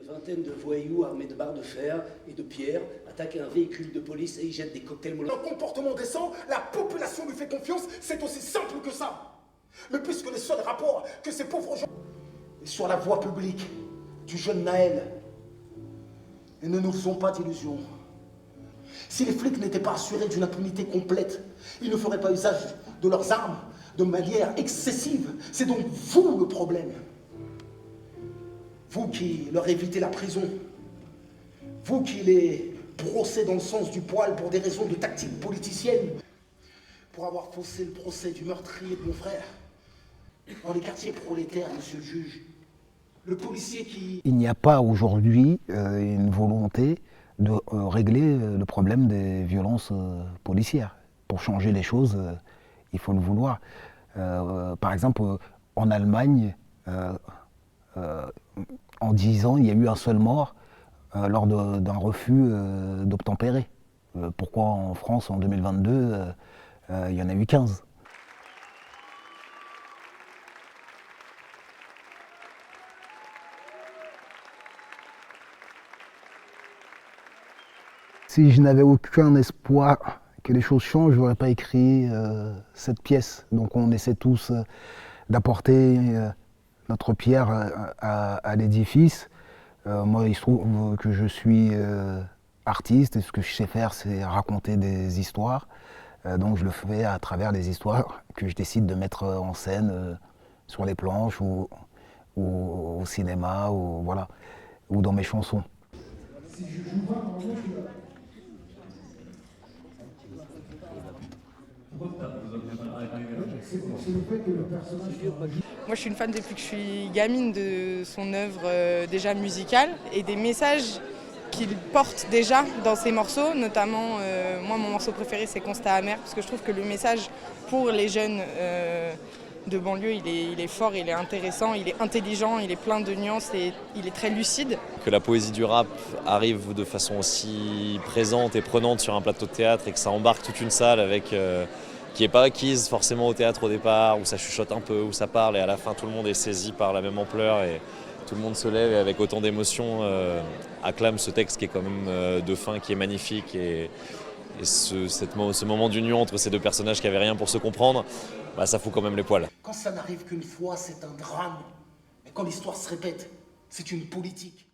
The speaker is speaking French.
vingtaine de voyous armés de barres de fer et de pierres attaquent un véhicule de police et y jettent des cocktails Molotov. Un comportement décent, la population lui fait confiance, c'est aussi simple que ça. Mais puisque les seuls rapports que ces pauvres gens... Sur la voie publique du jeune Naël, et ne nous faisons pas d'illusions. Si les flics n'étaient pas assurés d'une impunité complète, ils ne feraient pas usage de leurs armes de manière excessive. C'est donc vous le problème. Vous qui leur évitez la prison. Vous qui les brossez dans le sens du poil pour des raisons de tactique politicienne. Pour avoir faussé le procès du meurtrier de mon frère. Dans les quartiers prolétaires, monsieur le juge. Le policier qui... Il n'y a pas aujourd'hui une volonté de régler le problème des violences policières. Pour changer les choses, il faut le vouloir. Par exemple, en Allemagne, en 10 ans, il y a eu un seul mort lors d'un refus d'obtempérer. Pourquoi en France, en 2022, il y en a eu 15 ? Si je n'avais aucun espoir que les choses changent, je n'aurais pas écrit cette pièce. Donc on essaie tous d'apporter notre pierre à l'édifice. Moi, il se trouve que je suis artiste et ce que je sais faire, c'est raconter des histoires. Donc je le fais à travers les histoires que je décide de mettre en scène sur les planches ou au cinéma ou, voilà, ou dans mes chansons. Moi je suis une fan depuis que je suis gamine de son œuvre déjà musicale et des messages qu'il porte déjà dans ses morceaux, notamment moi mon morceau préféré c'est Constat amer parce que je trouve que le message pour les jeunes de banlieue il est fort, il est intéressant, il est intelligent, il est plein de nuances et il est très lucide. Que la poésie du rap arrive de façon aussi présente et prenante sur un plateau de théâtre et que ça embarque toute une salle avec... qui n'est pas acquise forcément au théâtre au départ, où ça chuchote un peu, où ça parle et à la fin tout le monde est saisi par la même ampleur et tout le monde se lève et avec autant d'émotion acclame ce texte qui est quand même de fin, qui est magnifique et ce moment d'union entre ces deux personnages qui n'avaient rien pour se comprendre, bah, ça fout quand même les poils. Quand ça n'arrive qu'une fois, c'est un drame. Mais quand l'histoire se répète, c'est une politique.